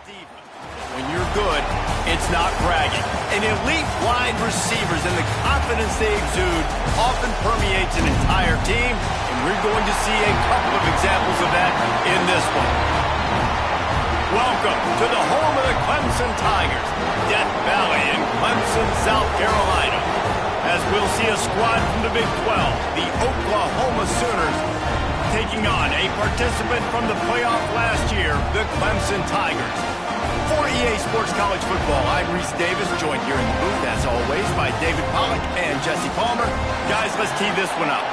diva. When you're good, it's not bragging. And elite wide receivers and the confidence they exude often permeates an entire team, and we're going to see a couple of examples of that in this one. Welcome to the home of the Clemson Tigers, Death Valley in Clemson, South Carolina. As we'll see a squad from the Big 12, the Oklahoma Sooners, taking on a participant from the playoff last year, the Clemson Tigers. For EA Sports College Football, I'm Reese Davis, joined here in the booth, as always, by David Pollack and Jesse Palmer. Guys, let's tee this one up.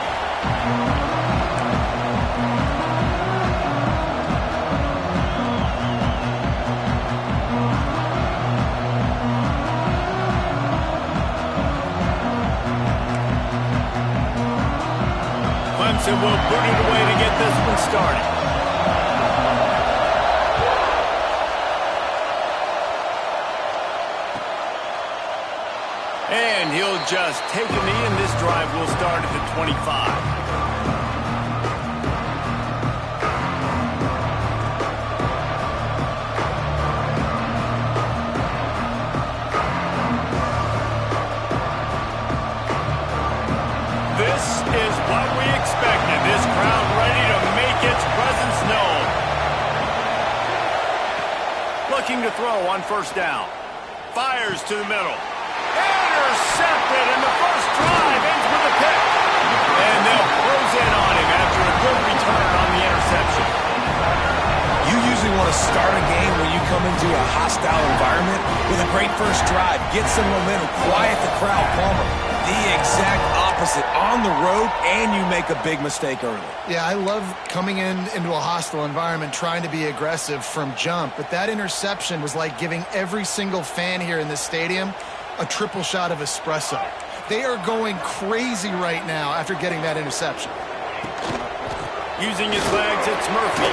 Clemson will boot it away to get this one started. And he'll just take a knee, and this drive will start at the 25. This is what we expected. This crowd ready to make its presence known. Looking to throw on first down. Fires to the middle. Intercepted, and the first drive ends with a pick. And they'll close in on him after a good return on the interception. You usually want to start a game when you come into a hostile environment with a great first drive. Get some momentum, quiet the crowd. Palmer, the exact opposite. On the road, and you make a big mistake early. Yeah, I love coming into a hostile environment, trying to be aggressive from jump. But that interception was like giving every single fan here in this stadium a triple shot of espresso. They are going crazy right now after getting that interception. Using his legs, it's Murphy.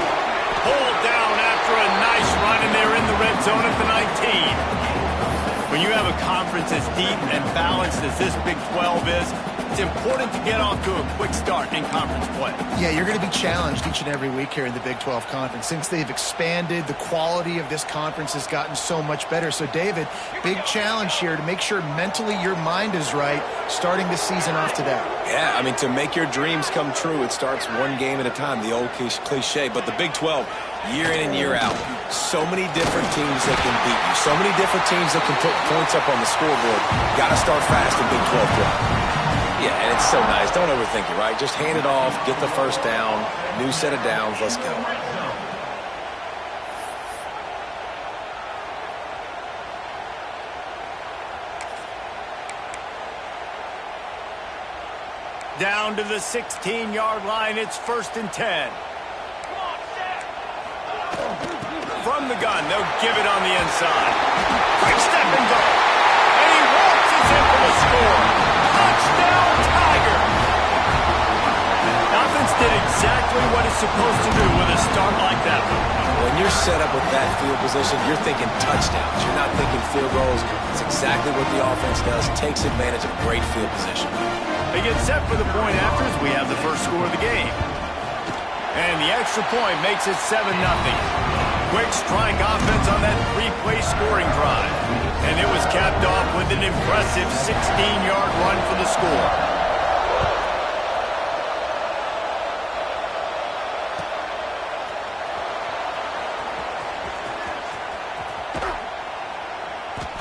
Pulled down after a nice run, and they're in the red zone at the 19. When you have a conference as deep and balanced as this Big 12 is, it's important to get off to a quick start in conference play. Yeah, you're going to be challenged each and every week here in the Big 12 Conference. Since they've expanded, the quality of this conference has gotten so much better. So, David, big challenge here to make sure mentally your mind is right starting the season off today. Yeah, I mean, to make your dreams come true, it starts one game at a time, the old cliche. But the Big 12, year in and year out, so many different teams that can beat you, so many different teams that can put points up on the scoreboard. Got to start fast in Big 12 play. Yeah, and it's so nice. Don't overthink it, right? Just hand it off, get the first down, new set of downs, let's go. Down to the 16-yard line, it's 1st and 10. From the gun, they'll give it on the inside. Quick step and go. And he waltzes in for the score. Touchdown, Tiger! Offense did exactly what it's supposed to do with a start like that one. When you're set up with that field position, you're thinking touchdowns. You're not thinking field goals. It's exactly what the offense does. Takes advantage of great field position. They get set for the point after as we have the first score of the game. And the extra point makes it 7-0. Quick strike offense on that three-play scoring drive. And it was capped off with an impressive 16-yard run for the score.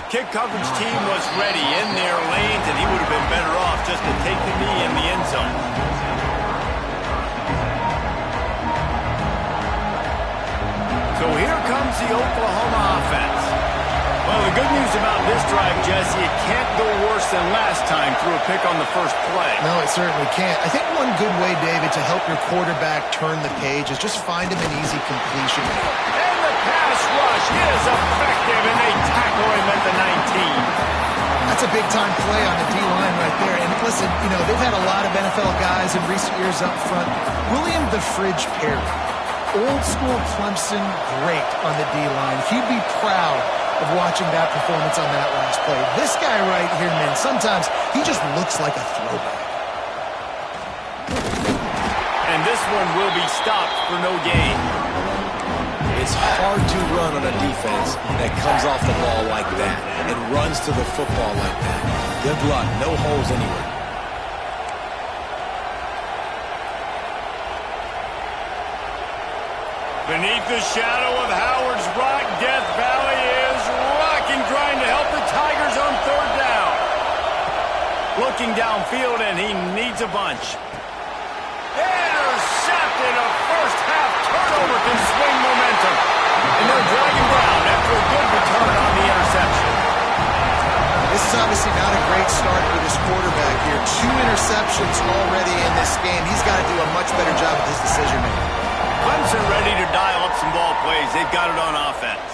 Kick coverage team was ready in their lanes, and he would have been better off just to take the knee in the end zone. So here comes the Oklahoma offense. Well, the good news about this drive, Jesse, it can't go worse than last time through a pick on the first play. No, it certainly can't. I think one good way, David, to help your quarterback turn the page is just find him an easy completion. And the pass rush is effective, and they tackle him at the 19. That's a big-time play on the D-line right there. And listen, you know, they've had a lot of NFL guys in recent years up front. William the Fridge Perry, old-school Clemson great on the D-line. He'd be proud of watching that performance on that last play. This guy right here, man, sometimes he just looks like a throwback. And this one will be stopped for no gain. It's hard to run on a defense that comes off the ball like that and runs to the football like that. Good luck. No holes anywhere. Beneath the shadow of Howard's rock, Death Valley is rocking, trying to help the Tigers on third down. Looking downfield, and he needs a bunch. Intercepted. A first-half turnover can swing momentum. And they'll drag him down after a good return on the interception. This is obviously not a great start for this quarterback here. 2 interceptions already in this game. He's got to do a much better job with his decision-making. Clemson ready to dial up some ball plays. They've got it on offense.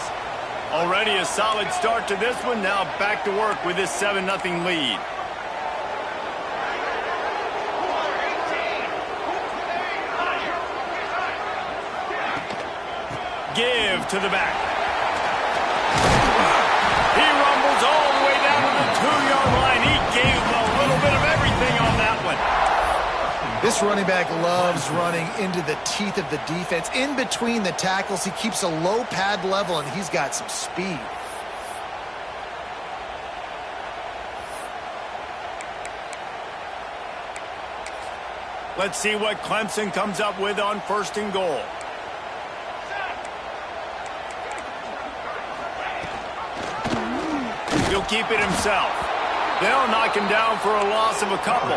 Already a solid start to this one. Now back to work with this 7-0 lead. Give to the back. He rumbles all the way down to the 2-yard line. He gave a little bit of everything on that one. This running back loves running into the teeth of the defense. In between the tackles, he keeps a low pad level, and he's got some speed. Let's see what Clemson comes up with on 1st and goal. He'll keep it himself. They'll knock him down for a loss of a couple.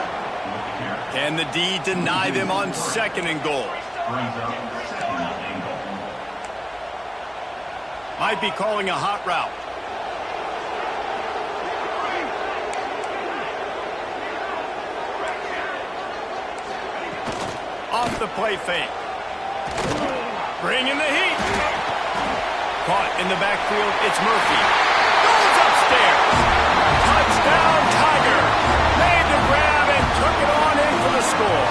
Can the D deny them on 2nd and goal? Might be calling a hot route. Off the play fake. Bringing the heat. Caught in the backfield, it's Murphy. Goes upstairs. Touchdown, Tiger. Made the grab and took it on in for the score.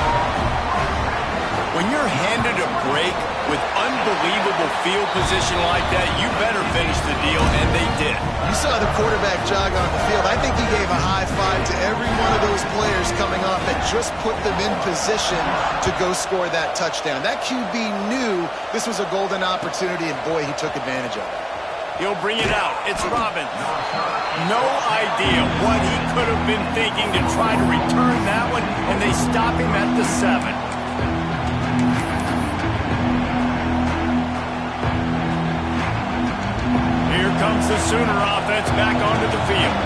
When you're handed a break with unbelievable field position like that, you better finish the deal, and they did. You saw the quarterback jog on the field. I think he gave a high five to every one of those players coming off that just put them in position to go score that touchdown. That QB knew this was a golden opportunity, and boy, he took advantage of it. He'll bring it out. It's Robbins. No idea what he could have been thinking to try to return that one, and they stop him at the 7. Here comes the Sooner offense back onto the field.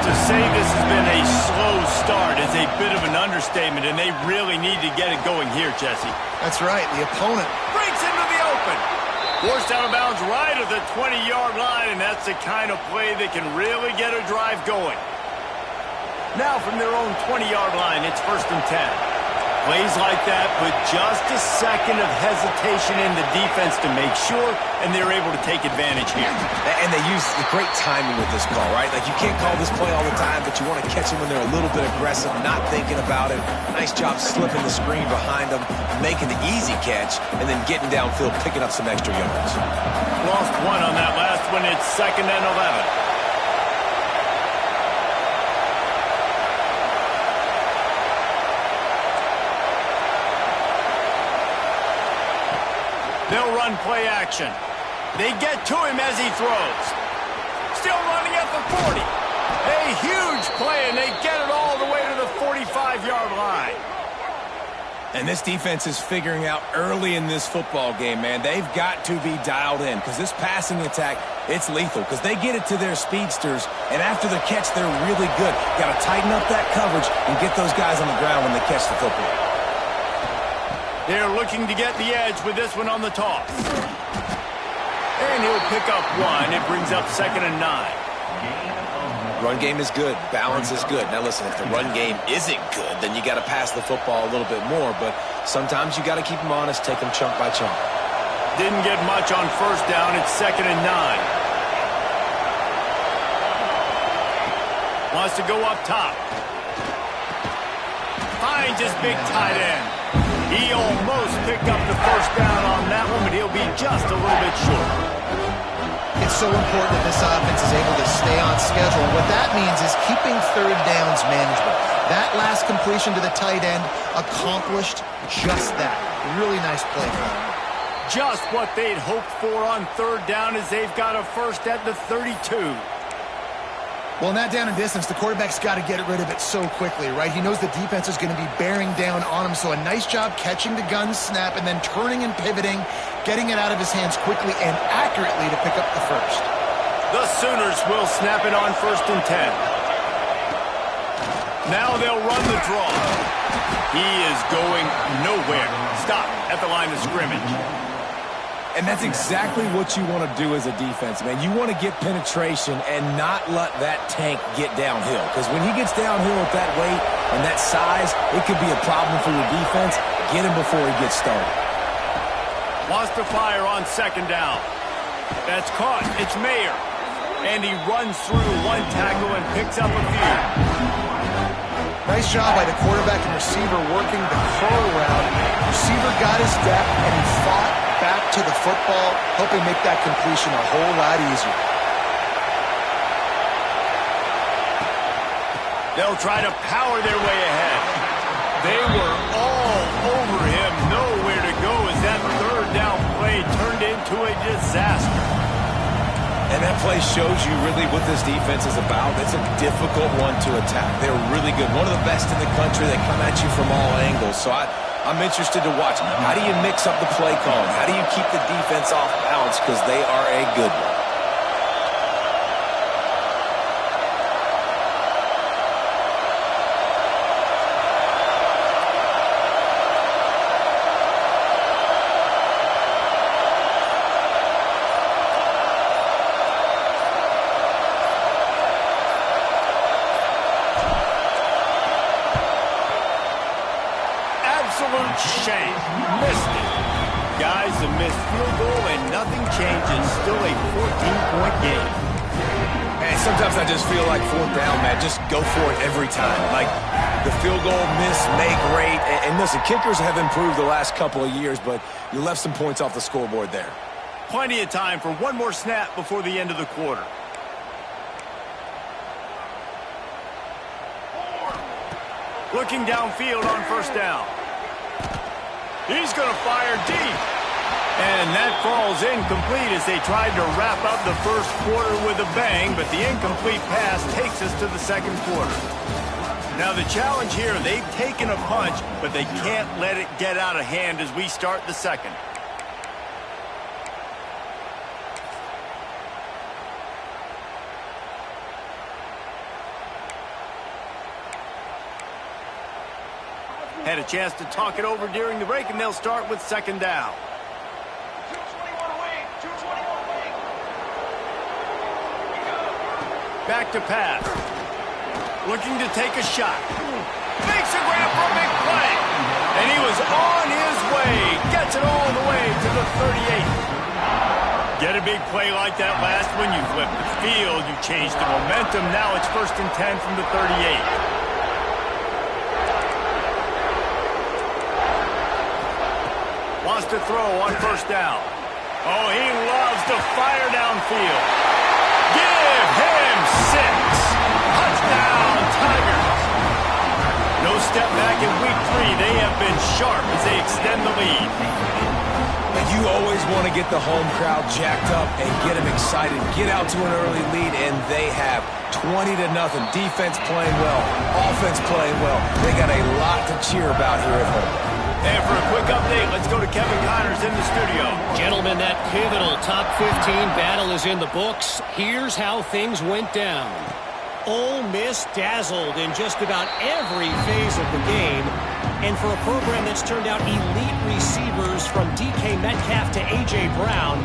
To say this has been a slow start is a bit of an understatement, and they really need to get it going here, Jesse. That's right. The opponent Breaks into the open. Forced out of bounds right at the 20-yard line, and that's the kind of play that can really get a drive going. Now from their own 20-yard line, it's 1st and 10. Plays like that put just a second of hesitation in the defense to make sure, and they're able to take advantage here. And they use the great timing with this call, right? Like, you can't call this play all the time, but you want to catch them when they're a little bit aggressive, not thinking about it. Nice job slipping the screen behind them, making the easy catch, and then getting downfield, picking up some extra yards. Lost one on that last one. It's 2nd and 11. They'll run play action. They get to him as he throws. Still running at the 40. A huge play, and they get it all the way to the 45-yard line. And this defense is figuring out early in this football game, man. They've got to be dialed in because this passing attack, it's lethal because they get it to their speedsters, and after the catch, they're really good. Got to tighten up that coverage and get those guys on the ground when they catch the football. They're looking to get the edge with this one on the toss. And he'll pick up one. It brings up 2nd and 9. Run game is good. Balance is good. Now, listen, if the run game isn't good, then you got to pass the football a little bit more. But sometimes you got to keep them honest, take them chunk by chunk. Didn't get much on 1st down. It's 2nd and 9. Wants to go up top. Finds his big tight end. He almost picked up the 1st down on that one, but he'll be just a little bit short. It's so important that this offense is able to stay on schedule. What that means is keeping 3rd downs manageable. That last completion to the tight end accomplished just that. Really nice play for him. just what they'd hoped for on third down as they've got a first at the 32. Well, in that down and distance, the quarterback's got to get rid of it so quickly, right? He knows the defense is going to be bearing down on him, so a nice job catching the gun snap and then turning and pivoting, getting it out of his hands quickly and accurately to pick up the first. The Sooners will snap it on 1st and 10. Now they'll run the draw. He is going nowhere. Stop at the line of scrimmage. And that's exactly what you want to do as a defense, man. You want to get penetration and not let that tank get downhill. Because when he gets downhill at that weight and that size, it could be a problem for your defense. Get him before he gets started. Wants to fire on 2nd down. That's caught. It's Mayer. And he runs through one tackle and picks up a few. Nice job by the quarterback and receiver working the curl route. Receiver got his depth, and he fought back to the football, helping make that completion a whole lot easier. They'll try to power their way ahead. They were all over him, nowhere to go as that 3rd down play turned into a disaster. And that play shows you really what this defense is about. It's a difficult one to attack. They're really good. One of the best in the country. They come at you from all angles. So I'm interested to watch. How do you mix up the play calling? How do you keep the defense off balance? Because they are a good one. Shame. Missed it. Guys, a missed field goal and nothing changes. Still a 14-point game. And sometimes I just feel like 4th down, man. Just go for it every time. Like the field goal miss, make great. And listen, kickers have improved the last couple of years, but you left some points off the scoreboard there. Plenty of time for one more snap before the end of the quarter. Looking downfield on 1st down. He's going to fire deep. And that falls incomplete as they tried to wrap up the 1st quarter with a bang, but the incomplete pass takes us to the 2nd quarter. Now the challenge here, they've taken a punch, but they can't let it get out of hand as we start the 2nd. Had a chance to talk it over during the break, and they'll start with 2nd down. 221 wing, 221 wing. Back to pass. Looking to take a shot. Makes a grab for a big play. And he was on his way. Gets it all the way to the 38. Get a big play like that last one, you flip the field, you change the momentum. Now it's 1st and 10 from the 38. Wants to throw on 1st down. Oh, he loves to fire downfield. Give him 6. Touchdown, Tigers. No step back in week 3. They have been sharp as they extend the lead. And you always want to get the home crowd jacked up and get them excited. Get out to an early lead, and they have 20-0. Defense playing well. Offense playing well. They got a lot to cheer about here at home. And for a quick update, let's go to Kevin Connors in the studio. Gentlemen, that pivotal top 15 battle is in the books. Here's how things went down. Ole Miss dazzled in just about every phase of the game. And for a program that's turned out elite receivers from DK Metcalf to A.J. Brown,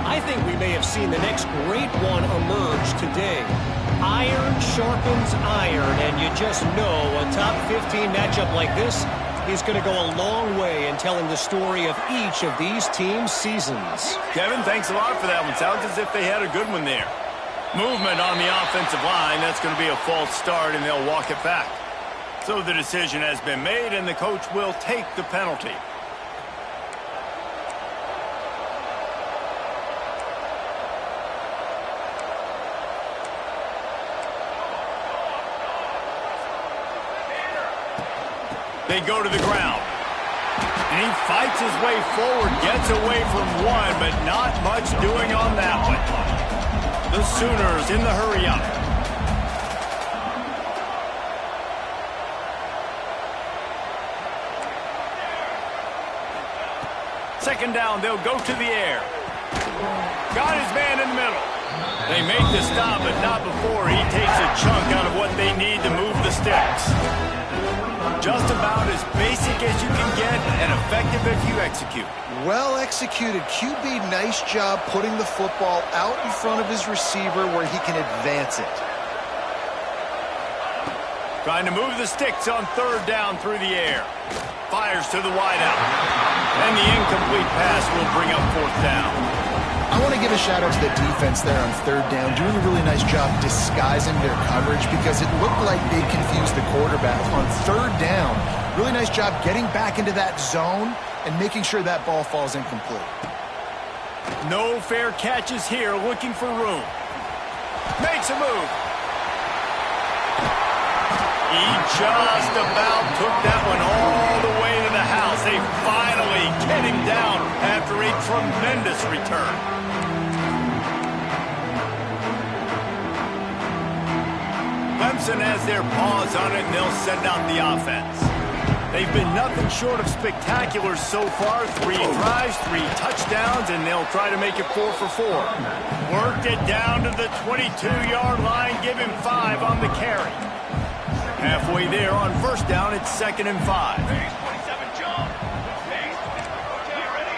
I think we may have seen the next great one emerge today. Iron sharpens iron, and you just know a top 15 matchup like this is going to go a long way in telling the story of each of these teams' seasons. Kevin, thanks a lot for that one. Sounds as if they had a good one there. Movement on the offensive line. That's going to be a false start, and they'll walk it back. So the decision has been made, and the coach will take the penalty. They go to the ground. And he fights his way forward, gets away from one, but not much doing on that one. The Sooners in the hurry-up. Second down, they'll go to the air. Got his man in the middle. They make the stop, but not before he takes a chunk out of what they need to move the sticks. Just about as basic as you can get and effective if you execute. Well executed. QB, nice job putting the football out in front of his receiver where he can advance it. Trying to move the sticks on third down through the air. Fires to the wideout. And the incomplete pass will bring up fourth down. I want to give a shout out to the defense there on third down, doing a really nice job disguising their coverage because it looked like they confused the quarterback on third down. Really nice job getting back into that zone and making sure that ball falls incomplete. No fair catches here, looking for room. Makes a move. He just about took that one all the way to the house. They finally get him down after a tremendous return. Clemson has their paws on it, and they'll send out the offense. They've been nothing short of spectacular so far. 3 drives, 3 touchdowns, and they'll try to make it 4 for 4. Worked it down to the 22-yard line. Give him 5 on the carry. Halfway there on first down, it's 2nd and 5. Phase 27 jump. Phase. Okay, ready?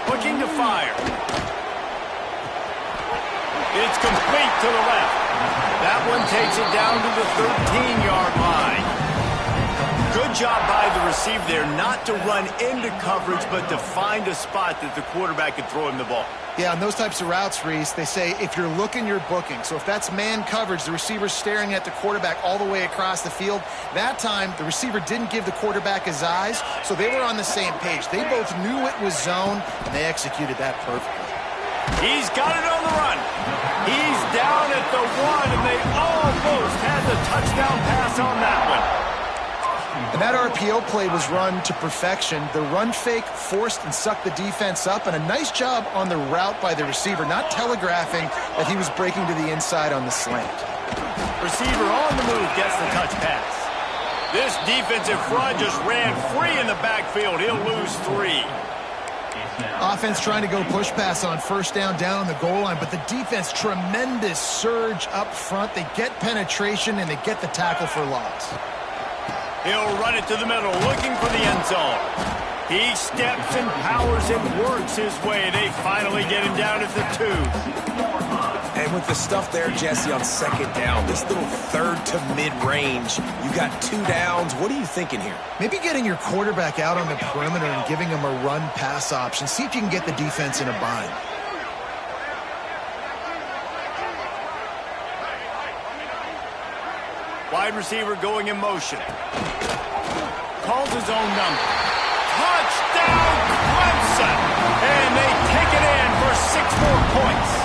Looking to fire. It's complete to the left. That one takes it down to the 13-yard line. Good job by the receiver there not to run into coverage, but to find a spot that the quarterback could throw him the ball. Yeah, on those types of routes, Reese, they say if you're looking, you're booking. So if that's man coverage, the receiver's staring at the quarterback all the way across the field. That time, the receiver didn't give the quarterback his eyes, so they were on the same page. They both knew it was zone, and they executed that perfectly. He's got it on the run. He's down at the 1, and they almost had the touchdown pass on that one. And that RPO play was run to perfection. The run fake forced and sucked the defense up, and a nice job on the route by the receiver, not telegraphing that he was breaking to the inside on the slant. Receiver on the move gets the touch pass. This defensive front just ran free in the backfield. He'll lose 3. Offense trying to go push pass on first down on the goal line, but the defense, tremendous surge up front. They get penetration, and they get the tackle for loss. He'll run it to the middle, looking for the end zone. He steps and powers and works his way. They finally get him down at the 2. And with the stuff there, Jesse, on second down, this little third to mid-range, you got 2 downs. What are you thinking here? Maybe getting your quarterback out on the perimeter and giving him a run-pass option. See if you can get the defense in a bind. Wide receiver going in motion. Calls his own number. Touchdown, Clemson! And they take it in for 6 more points.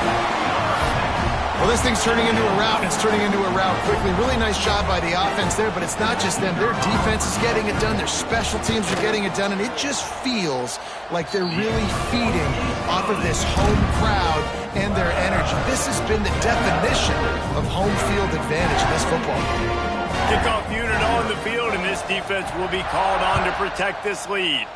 Well, this thing's turning into a rout, and it's turning into a rout quickly. Really nice job by the offense there, but it's not just them. Their defense is getting it done. Their special teams are getting it done, and it just feels like they're really feeding off of this home crowd and their energy. This has been the definition of home field advantage in this football game. Kickoff unit on the field, and this defense will be called on to protect this lead.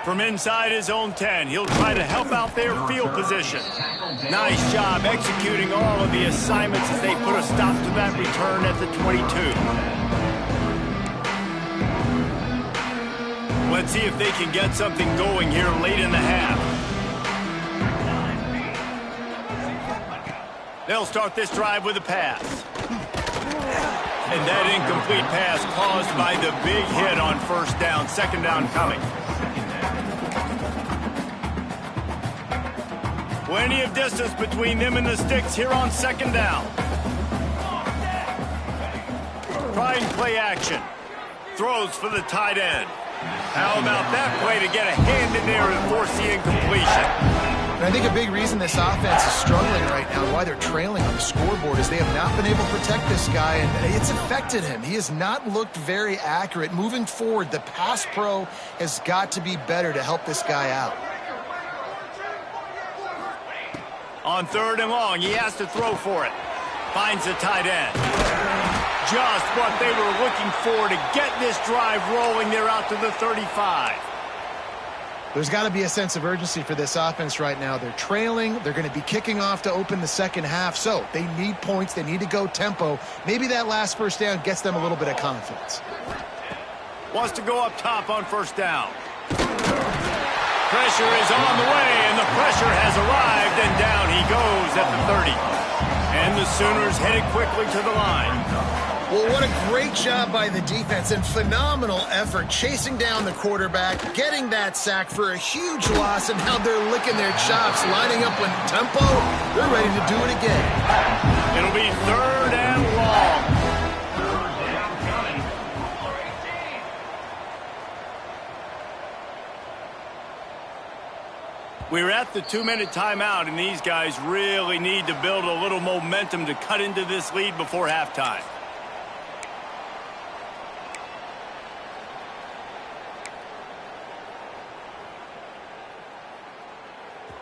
From inside his own 10, he'll try to help out their field position. Nice job executing all of the assignments as they put a stop to that return at the 22. Let's see if they can get something going here late in the half. They'll start this drive with a pass. And that incomplete pass caused by the big hit on first down. Second down coming. Plenty of distance between them and the sticks here on second down. Try and play action. Throws for the tight end. How about that play to get a hand in there and force the incompletion? And I think a big reason this offense is struggling right now, why they're trailing on the scoreboard, is they have not been able to protect this guy, and it's affected him. He has not looked very accurate. Moving forward, the pass pro has got to be better to help this guy out. On 3rd and long, he has to throw for it. Finds the tight end. Just what they were looking for to get this drive rolling. They're out to the 35. There's got to be a sense of urgency for this offense right now. They're trailing. They're going to be kicking off to open the second half. So they need points. They need to go tempo. Maybe that last first down gets them a little bit of confidence. Wants to go up top on 1st down. Pressure is on the way, and the pressure has arrived, and down he goes at the 30. And the Sooners headed quickly to the line. Well, what a great job by the defense and phenomenal effort chasing down the quarterback, getting that sack for a huge loss, and now they're licking their chops, lining up with tempo. They're ready to do it again. It'll be 3rd and long. We're at the 2-minute timeout, and these guys really need to build a little momentum to cut into this lead before halftime.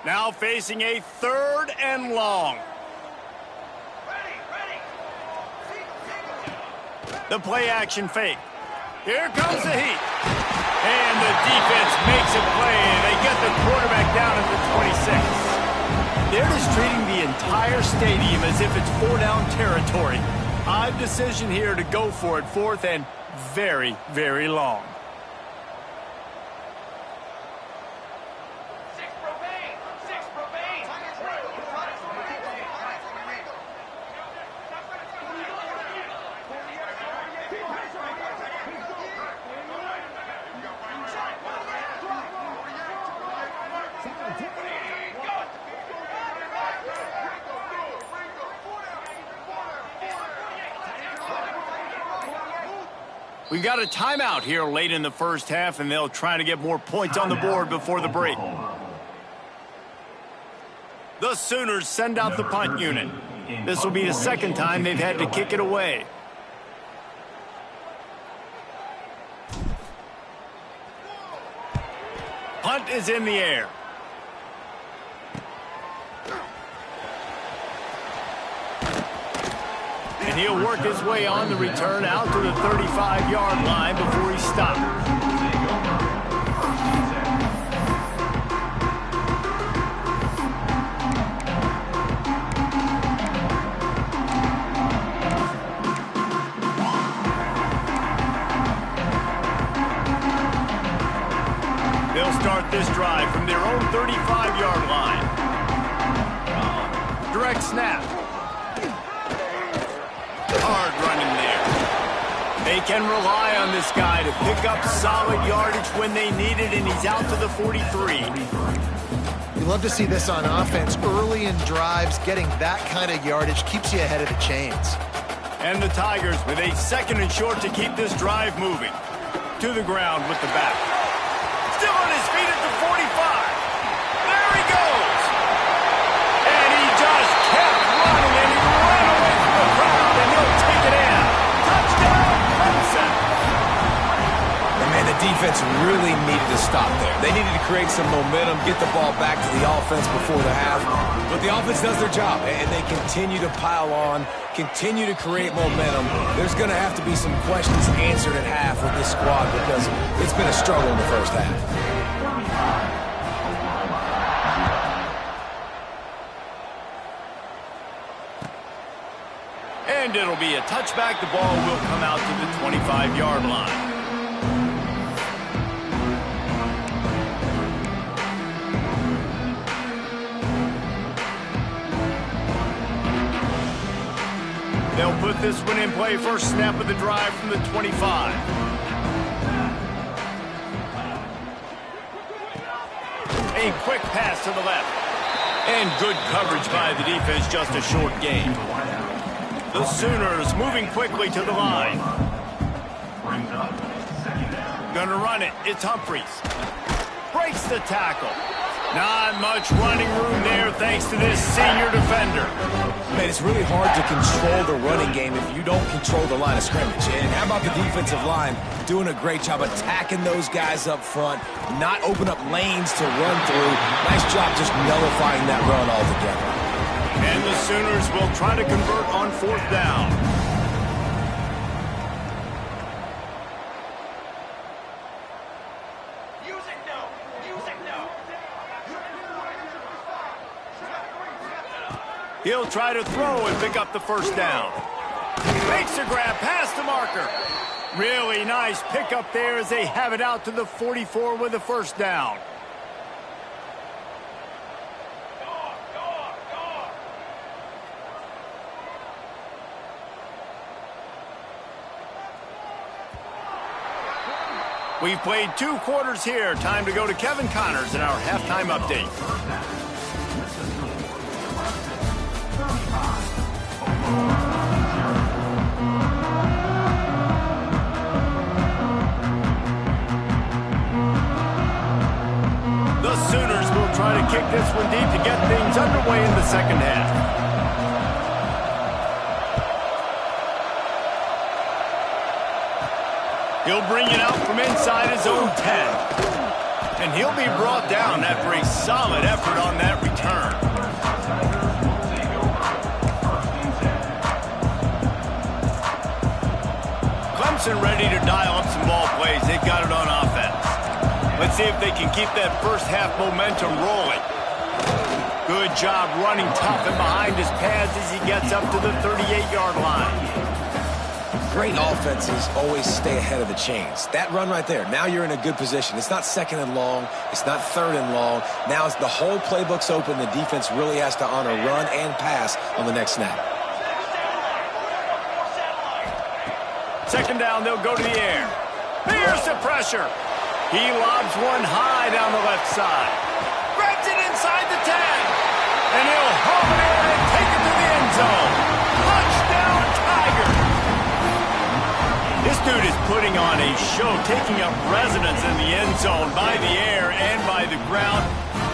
Now facing a 3rd and long. The play action fake. Here comes the heat. And the defense makes a play. They get the quarterback down at the 26. They're just treating the entire stadium as if it's 4-down territory. Odd decision here to go for it. 4th and very, very long. We've got a timeout here late in the first half, and they'll try to get more points on the board before the break. The Sooners send out the punt unit. This will be the 2nd time they've had to kick it away. Punt is in the air. And he'll work his way on the return out to the 35-yard line before he stops. They'll start this drive from their own 35-yard line. Direct snap. Hard running there. They can rely on this guy to pick up solid yardage when they need it, and he's out to the 43. You love to see this on offense. Early in drives, getting that kind of yardage keeps you ahead of the chains. And the Tigers with a 2nd and short to keep this drive moving. To the ground with the back. Still on his feet at the 45. There he goes. And he just kept running, and he ran away from the crowd, and he'll take it in. Touchdown, Clemson. And man, the defense really needed to stop there. They needed to create some momentum, get the ball back to the offense before the half. But the offense does their job, and they continue to pile on, continue to create momentum. There's going to have to be some questions answered at half with this squad because it's been a struggle in the first half. And it'll be a touchback. The ball will come out to the 25-yard line. They'll put this one in play. First snap of the drive from the 25. A quick pass to the left. And good coverage by the defense, just a short gain. The Sooners moving quickly to the line. Gonna run it. It's Humphries. Breaks the tackle. Not much running room there thanks to this senior defender. Man, it's really hard to control the running game if you don't control the line of scrimmage. And how about the defensive line doing a great job attacking those guys up front, not open up lanes to run through. Nice job just nullifying that run altogether. And the Sooners will try to convert on 4th down. He'll try to throw and pick up the 1st down. Makes a grab past the marker. Really nice pickup there as they have it out to the 44 with the 1st down. We've played 2 quarters here. Time to go to Kevin Connors in our halftime update. The Sooners will try to kick this one deep to get things underway in the 2nd half. He'll bring it out from inside his own 10. And he'll be brought down after a solid effort on that return. Clemson ready to dial up some ball plays. They've got it on offense. Let's see if they can keep that 1st half momentum rolling. Good job running tough and behind his pads as he gets up to the 38-yard line. Great offenses always stay ahead of the chains. That run right there, now you're in a good position. It's not 2nd and long. It's not 3rd and long. Now it's the whole playbook's open. The defense really has to honor run and pass on the next snap. 2nd down, they'll go to the air. Here's the pressure. He lobs one high down the left side. Grabs it inside the 10. And he'll haul it in and take it to the end zone. Touchdown, Tigers. This dude is putting on a show, taking up residence in the end zone by the air and by the ground,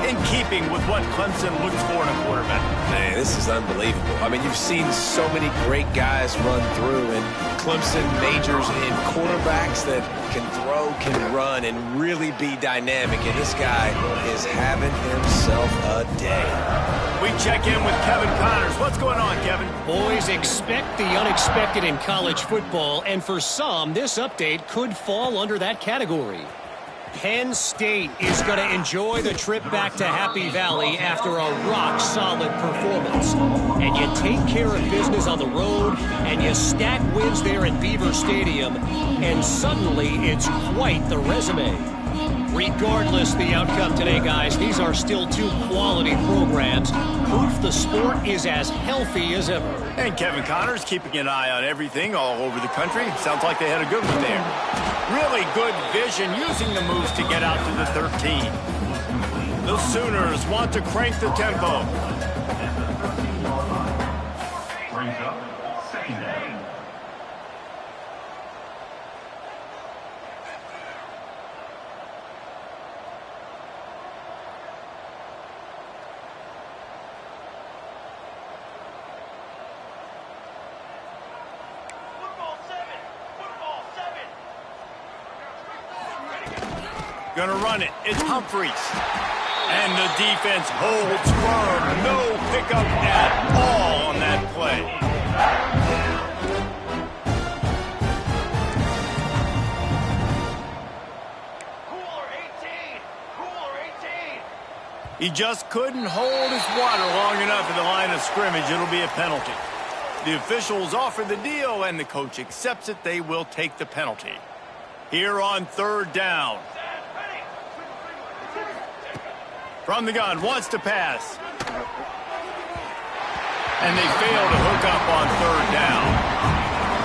in keeping with what Clemson looks for in a quarterback. Man, this is unbelievable. I mean, you've seen so many great guys run through, and Clemson majors in quarterbacks that can throw, can run, and really be dynamic, and this guy is having himself a day. We check in with Kevin Connors. What's going on, Kevin? Boys, expect the unexpected in college football, and for some, this update could fall under that category. Penn State is going to enjoy the trip back to Happy Valley after a rock-solid performance. And you take care of business on the road, and you stack wins there in Beaver Stadium, and suddenly it's quite the resume. Regardless the outcome today, guys, these are still 2 quality programs. Proof the sport is as healthy as ever. And Kevin Connors keeping an eye on everything all over the country. Sounds like they had a good one there. Really good vision using the moves to get out to the 13. The Sooners want to crank the tempo. Brings up 2nd down. Gonna run it. It's Humphreys. And the defense holds firm. No pickup at all on that play. Cooler 18. Cooler 18. He just couldn't hold his water long enough at the line of scrimmage. It'll be a penalty. The officials offer the deal, and the coach accepts it. They will take the penalty. Here on 3rd down. From the gun, wants to pass. And they fail to hook up on 3rd down.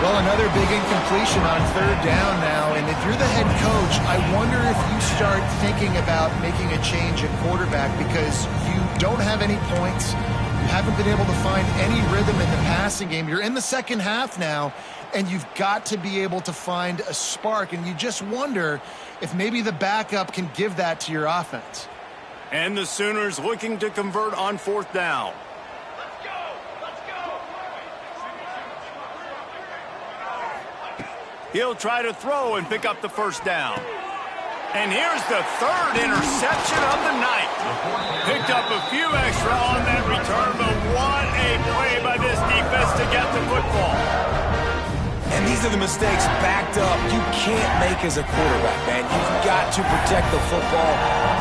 Well, another big incompletion on 3rd down now. And if you're the head coach, I wonder if you start thinking about making a change at quarterback because you don't have any points. You haven't been able to find any rhythm in the passing game. You're in the 2nd half now, and you've got to be able to find a spark. And you just wonder if maybe the backup can give that to your offense. And the Sooners looking to convert on 4th down. Let's go! Let's go! He'll try to throw and pick up the 1st down. And here's the 3rd interception of the night. Picked up a few extra on that return, but what a play by this defense to get the football. And these are the mistakes backed up you can't make as a quarterback, man. You've got to protect the football.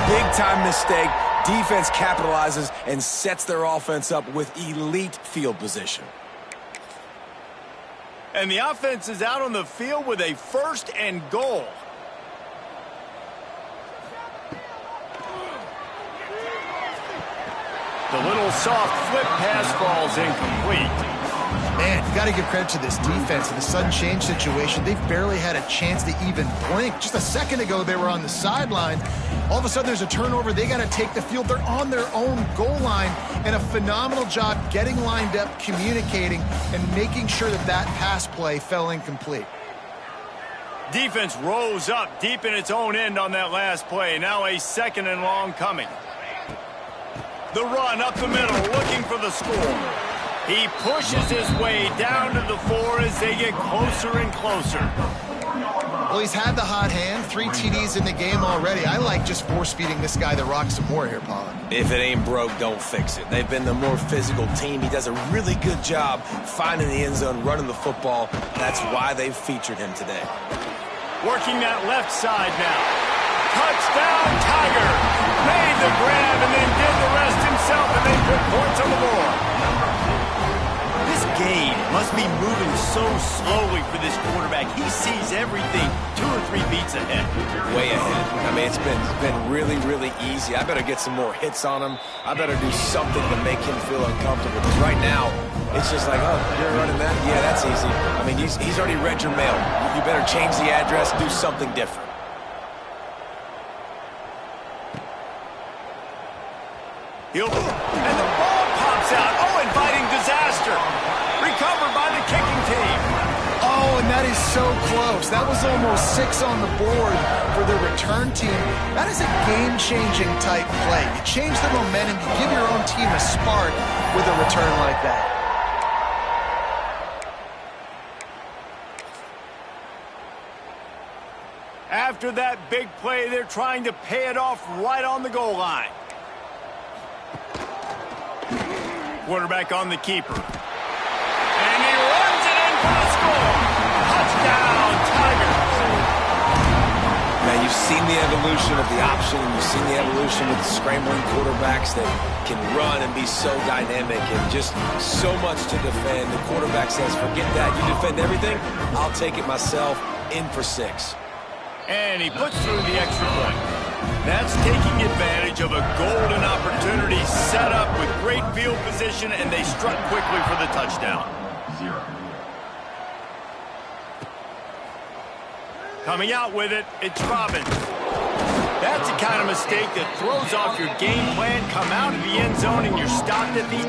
Big-time mistake. Defense capitalizes and sets their offense up with elite field position. And the offense is out on the field with a 1st and goal. The little soft flip pass falls incomplete. Man, you got to give credit to this defense. In the sudden change situation, they've barely had a chance to even blink. Just a second ago, they were on the sideline. All of a sudden, there's a turnover. They got to take the field. They're on their own goal line. And a phenomenal job getting lined up, communicating, and making sure that that pass play fell incomplete. Defense rose up deep in its own end on that last play. Now a 2nd and long coming. The run up the middle, looking for the score. He pushes his way down to the 4 as they get closer and closer. Well, he's had the hot hand, 3 TDs in the game already. I like just force-feeding this guy the rock some more here, Pollard. If it ain't broke, don't fix it. They've been the more physical team. He does a really good job finding the end zone, running the football. That's why they've featured him today. Working that left side now. Touchdown, Tiger! Made the grab and then did the rest himself, and they put points on the board. This game must be moving so slowly for this quarterback. He sees everything 2 or 3 beats ahead. Way ahead. I mean, it's been really, really easy. I better get some more hits on him. I better do something to make him feel uncomfortable. Because right now, it's just like, oh, you're running that? Yeah, that's easy. I mean, he's already read your mail. You better change the address, do something different. And the ball pops out. Oh, inviting disaster. Recovered by the kicking team. Oh, and that is so close. That was almost 6 on the board for the return team. That is a game-changing type play. You change the momentum, you give your own team a spark with a return like that. After that big play, they're trying to pay it off right on the goal line. Quarterback on the keeper. And he runs it in for the score. Touchdown, Tigers. Man, you've seen the evolution of the option. You've seen the evolution with the scrambling quarterbacks that can run and be so dynamic and just so much to defend. The quarterback says, forget that. You defend everything, I'll take it myself. In for 6. And he puts through the extra point. That's taking advantage of a golden opportunity set up with great field position, and they struck quickly for the touchdown. Coming out with it, it's Robbins. That's the kind of mistake that throws off your game plan. Come out of the end zone, and you're stopped at the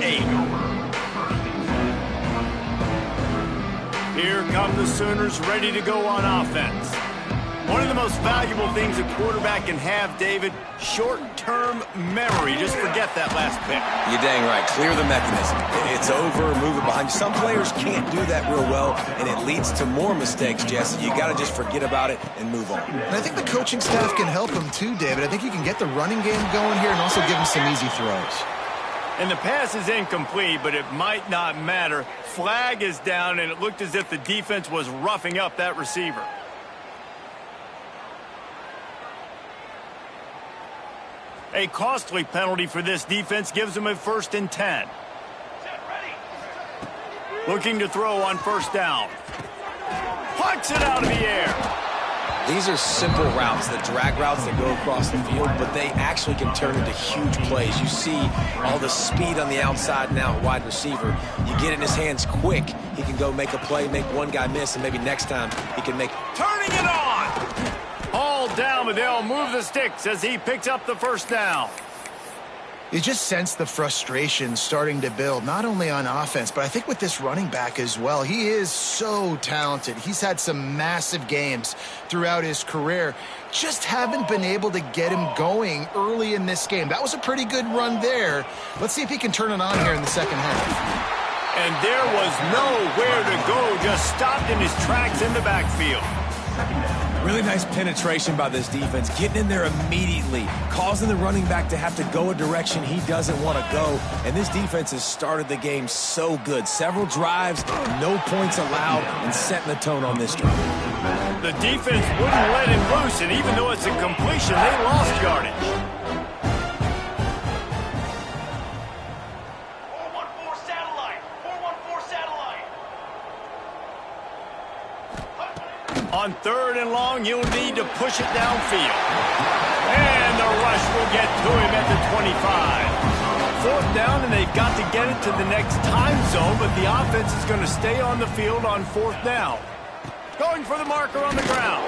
8. Here come the Sooners ready to go on offense. One of the most valuable things a quarterback can have, David, short-term memory. Just forget that last pick. You're dang right. Clear the mechanism. It's over, move it behind you. Some players can't do that real well, and it leads to more mistakes, Jesse. You got to just forget about it and move on. And I think the coaching staff can help him too, David. I think you can get the running game going here and also give him some easy throws. And the pass is incomplete, but it might not matter. Flag is down, and it looked as if the defense was roughing up that receiver. A costly penalty for this defense gives them a 1st and 10. Looking to throw on 1st down. Punts it out of the air. These are simple routes, the drag routes that go across the field, but they actually can turn into huge plays. You see all the speed on the outside now, wide receiver. You get it in his hands quick, he can go make a play, make one guy miss, and maybe next time he can make... Turning it on! All down, but they'll move the sticks as he picks up the 1st down. You just sense the frustration starting to build, not only on offense, but I think with this running back as well. He is so talented. He's had some massive games throughout his career. Just haven't been able to get him going early in this game. That was a pretty good run there. Let's see if he can turn it on here in the second half. And there was nowhere to go, just stopped in his tracks in the backfield. Really nice penetration by this defense, getting in there immediately, causing the running back to have to go a direction he doesn't want to go. And this defense has started the game so good. Several drives, no points allowed, and setting the tone on this drive. The defense wouldn't let him loose, and even though it's a completion, they lost yardage. 414 satellite. 414 satellite. On 3rd and long, you'll need to push it downfield. And the rush will get to him at the 25. 4th down, and they've got to get it to the next time zone, but the offense is going to stay on the field on 4th down. Going for the marker on the ground.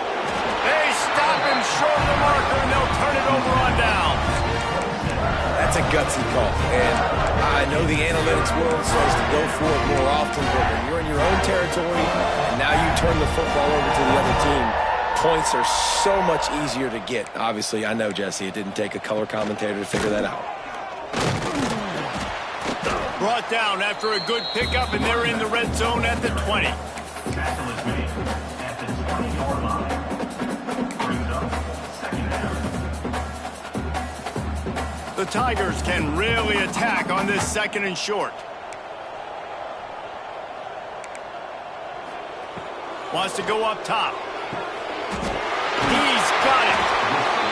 They stop him short of the marker, and they'll turn it over on downs. That's a gutsy call. And I know the analytics world says to go for it more often, but when you're in your own territory and now you turn the football over to the other team, points are so much easier to get. Obviously, I know, Jesse, it didn't take a color commentator to figure that out. Brought down after a good pickup, and they're in the red zone at the 20. The Tigers can really attack on this 2nd and short. Wants to go up top. He's got it.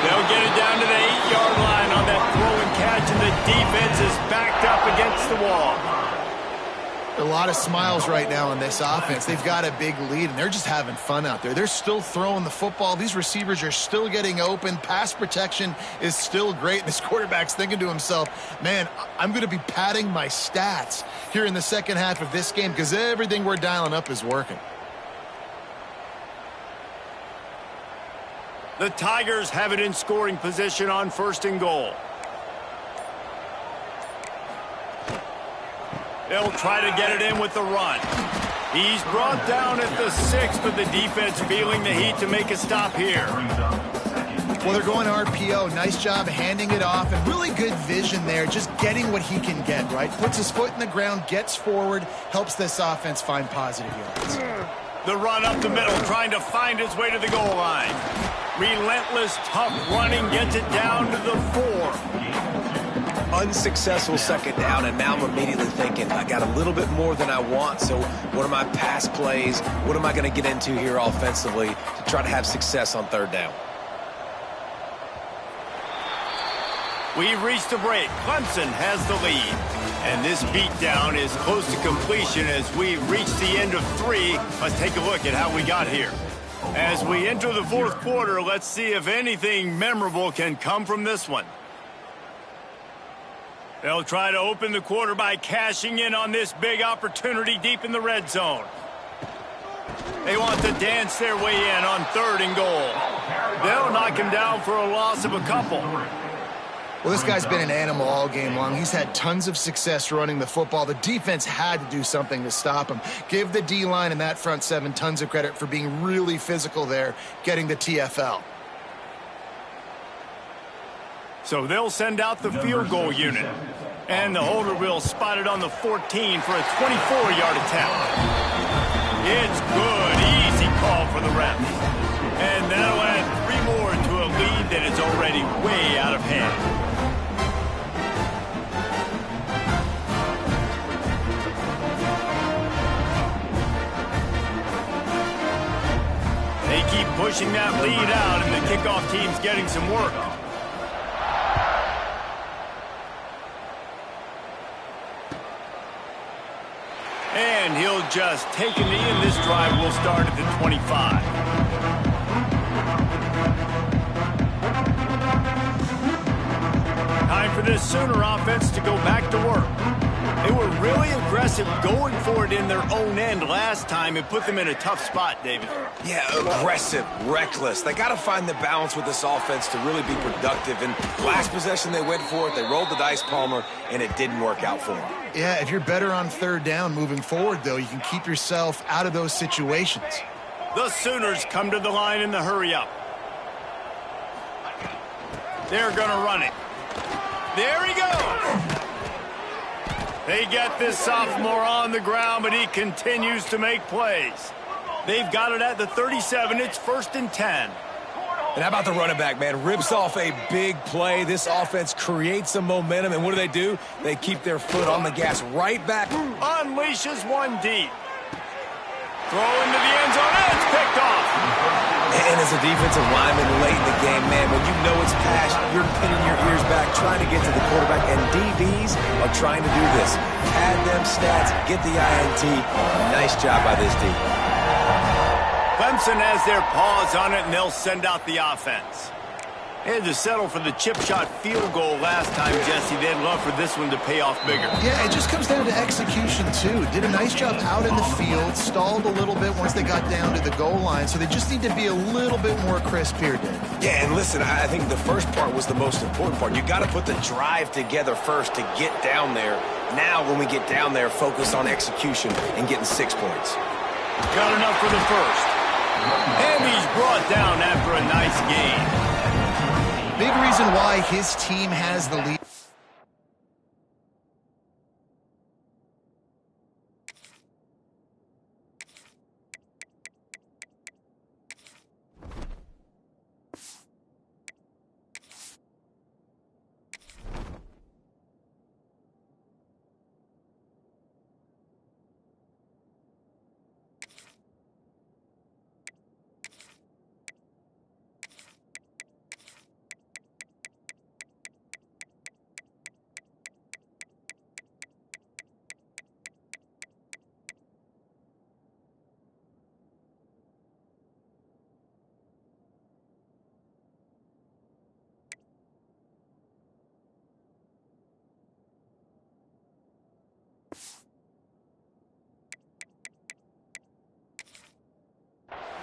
They'll get it down to the 8-yard line on that throw and catch, and the defense is backed up against the wall. A lot of smiles right now on this offense. They've got a big lead, and they're just having fun out there. They're still throwing the football. These receivers are still getting open. Pass protection is still great. This quarterback's thinking to himself, man, I'm going to be padding my stats here in the second half of this game because everything we're dialing up is working. The Tigers have it in scoring position on 1st and goal. They'll try to get it in with the run. He's brought down at the 6, but the defense feeling the heat to make a stop here. Well, they're going RPO. Nice job handing it off, and really good vision there, just getting what he can get, right? Puts his foot in the ground, gets forward, helps this offense find positive yards. The run up the middle, trying to find his way to the goal line. Relentless, tough running, gets it down to the 4. Unsuccessful 2nd down, and now I'm immediately thinking, I got a little bit more than I want, so what are my pass plays? What am I going to get into here offensively to try to have success on 3rd down? We've reached the break. Clemson has the lead. And this beatdown is close to completion as we reach the end of 3. Let's take a look at how we got here. As we enter the 4th quarter, let's see if anything memorable can come from this one. They'll try to open the quarter by cashing in on this big opportunity deep in the red zone. They want to dance their way in on 3rd and goal. They'll knock him down for a loss of a couple. Well, this guy's been an animal all game long. He's had tons of success running the football. The defense had to do something to stop him. Give the D-line and that front 7 tons of credit for being really physical there, getting the TFL. So they'll send out the field goal unit. And the holder will spot it on the 14 for a 24-yard attempt. It's good. Easy call for the ref. And that'll add 3 more to a lead that is already way out of hand. They keep pushing that lead out, and the kickoff team's getting some work. And he'll just take a knee, and this drive will start at the 25. Time for this Sooner offense to go back to work. They were really aggressive going for it in their own end last time. It put them in a tough spot, David. Yeah, aggressive, reckless. They got to find the balance with this offense to really be productive. And last possession, they went for it. They rolled the dice, Palmer, and it didn't work out for them. Yeah, if you're better on third down moving forward, though, you can keep yourself out of those situations. The Sooners come to the line in the hurry-up. They're going to run it. There he goes. They get this sophomore on the ground, but he continues to make plays. They've got it at the 37. It's 1st and 10. And how about the running back, man? Rips off a big play. This offense creates some momentum, and what do? They keep their foot on the gas right back. Unleashes one deep. Throw into the end zone, and it's picked off. And as a defensive lineman late in the game, man, when you know it's past, you're pinning your ears back, trying to get to the quarterback, and DBs are trying to do this. Add them stats, get the INT. Nice job by this D. Clemson has their paws on it, and they'll send out the offense. They had to settle for the chip shot field goal last time, Jesse. They'd love for this one to pay off bigger. Yeah, it just comes down to execution, too. Did a nice job out in the field, stalled a little bit once they got down to the goal line, so they just need to be a little bit more crisp here, Dave. Yeah, and listen, I think the first part was the most important part. You got to put the drive together first to get down there. Now, when we get down there, focus on execution and getting 6 points. Got enough for the first. And he's brought down after a nice game. Big reason why his team has the lead.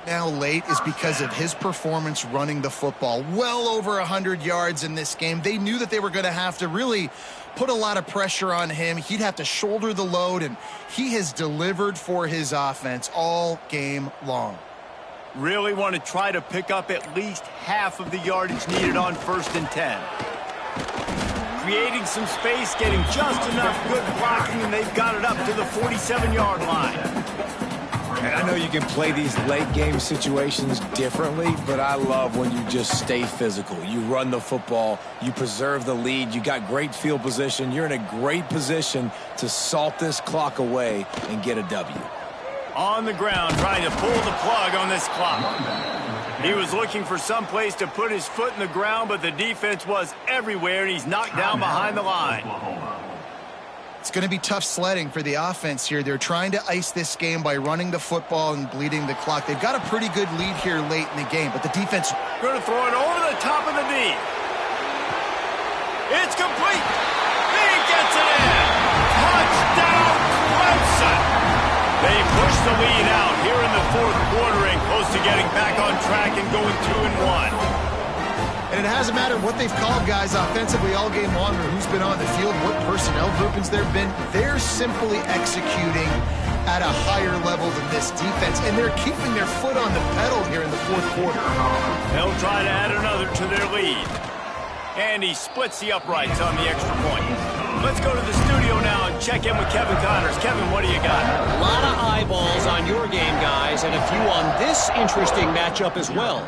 Now late is because of his performance running the football. Well over 100 yards in this game. They knew that they were going to have to really put a lot of pressure on him. He'd have to shoulder the load, and he has delivered for his offense all game long. Really want to try to pick up at least half of the yardage needed on 1st and 10. Creating some space, getting just enough good blocking, and they've got it up to the 47-yard line. And I know you can play these late-game situations differently, but I love when you just stay physical. You run the football, you preserve the lead, you got great field position. You're in a great position to salt this clock away and get a W. On the ground, trying to pull the plug on this clock. He was looking for some place to put his foot in the ground, but the defense was everywhere, and he's knocked down behind the line. It's going to be tough sledding for the offense here. They're trying to ice this game by running the football and bleeding the clock. They've got a pretty good lead here late in the game, but the defense... Going to throw it over the top of the knee. It's complete. He gets it in. Touchdown, Clemson. They push the lead out here in the 4th quarter and close to getting back on track and going 2-1. And it hasn't mattered what they've called guys offensively all game long or who's been on the field, what personnel groupings there have been. They're simply executing at a higher level than this defense, and they're keeping their foot on the pedal here in the 4th quarter. They'll try to add another to their lead. And he splits the uprights on the extra point. Let's go to the studio now and check in with Kevin Connors. Kevin, what do you got? A lot of eyeballs on your game, guys, and a few on this interesting matchup as well.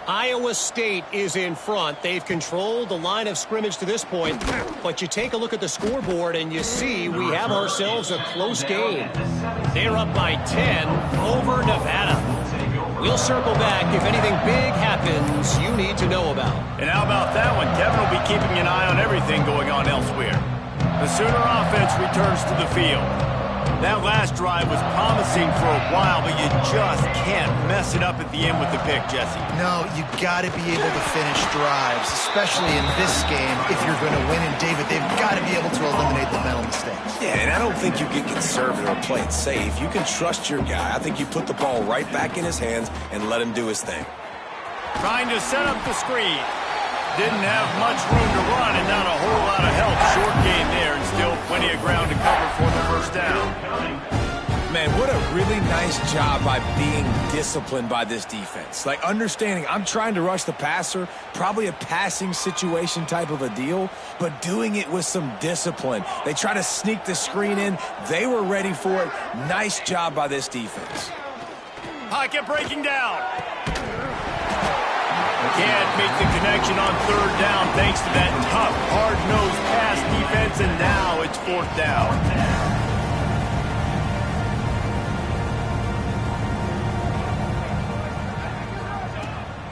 Iowa State is in front. They've controlled the line of scrimmage to this point, but you take a look at the scoreboard and you see we have ourselves a close game. They're up by 10 over Nevada. We'll circle back if anything big happens you need to know about. And how about that one? Kevin will be keeping an eye on everything going on elsewhere. The Sooner offense returns to the field. That last drive was promising for a while, but you just can't mess it up at the end with the pick, Jesse. No, you got to be able to finish drives, especially in this game if you're going to win. And, David, they've got to be able to eliminate the mental mistakes. Yeah, and I don't think you get conservative or play it safe. You can trust your guy. I think you put the ball right back in his hands and let him do his thing. Trying to set up the screen. Didn't have much room to run and not a whole lot of help. Short gain there and still plenty of ground to cover for the first down. Man, what a really nice job by being disciplined by this defense. Like, understanding I'm trying to rush the passer, probably a passing situation type of a deal, but doing it with some discipline. They try to sneak the screen in. They were ready for it. Nice job by this defense. Pocket breaking down. Can't make the connection on third down thanks to that tough, hard-nosed pass defense, and now it's fourth down.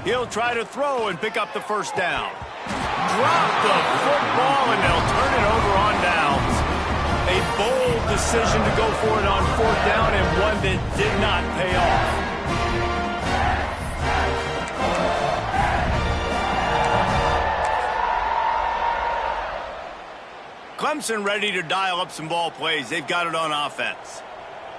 He'll try to throw and pick up the first down. Drop the football, and they'll turn it over on downs. A bold decision to go for it on fourth down, and one that did not pay off. Clemson ready to dial up some ball plays. They've got it on offense.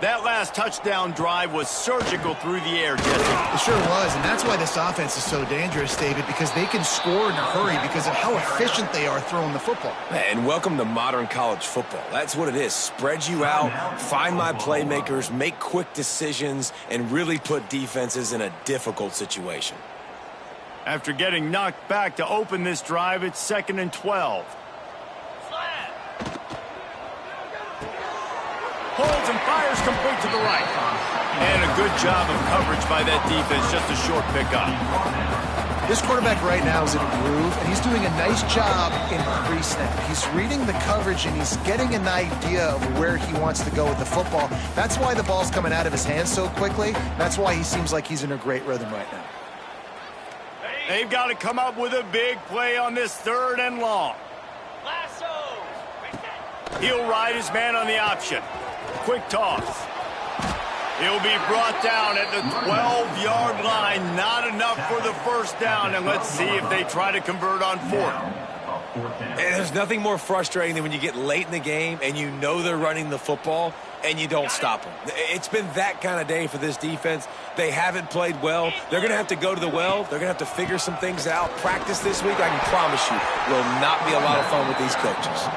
That last touchdown drive was surgical through the air, Jesse. It sure was, and that's why this offense is so dangerous, David, because they can score in a hurry because of how efficient they are throwing the football. And welcome to modern college football. That's what it is. Spread you out, find my playmakers, make quick decisions, and really put defenses in a difficult situation. After getting knocked back to open this drive, it's 2nd and 12. Holds and fires complete to the right. And a good job of coverage by that defense, just a short pickup. This quarterback right now is in a groove, and he's doing a nice job in pre-snap. He's reading the coverage, and he's getting an idea of where he wants to go with the football. That's why the ball's coming out of his hands so quickly. That's why he seems like he's in a great rhythm right now. They've got to come up with a big play on this 3rd and long. He'll ride his man on the option. Quick toss. He'll be brought down at the 12-yard line. Not enough for the first down. And let's see if they try to convert on 4th. And there's nothing more frustrating than when you get late in the game and you know they're running the football and you don't stop them. It's been that kind of day for this defense. They haven't played well. They're going to have to go to the well. They're going to have to figure some things out. Practice this week, I can promise you, will not be a lot of fun with these coaches.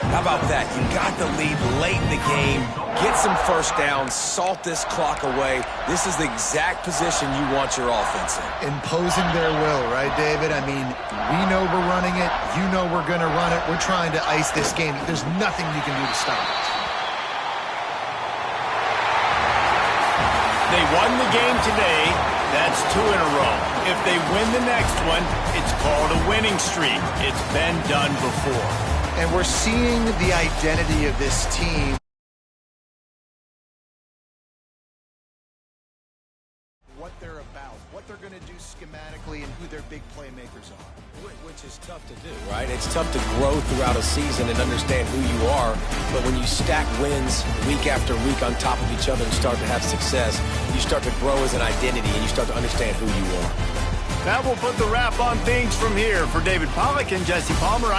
How about that? You got the lead late in the game. Get some first downs. Salt this clock away. This is the exact position you want your offense in. Imposing their will, right, David? I mean, we know we're running it. You know we're going to run it. We're trying to ice this game. There's nothing you can do to stop it. They won the game today. That's 2 in a row. If they win the next one, it's called a winning streak. It's been done before. And we're seeing the identity of this team. What they're about, what they're going to do schematically, and who their big playmakers are. Which is tough to do, right? It's tough to grow throughout a season and understand who you are. But when you stack wins week after week on top of each other and start to have success, you start to grow as an identity and you start to understand who you are. That will put the wrap on things from here. For David Pollack and Jesse Palmer,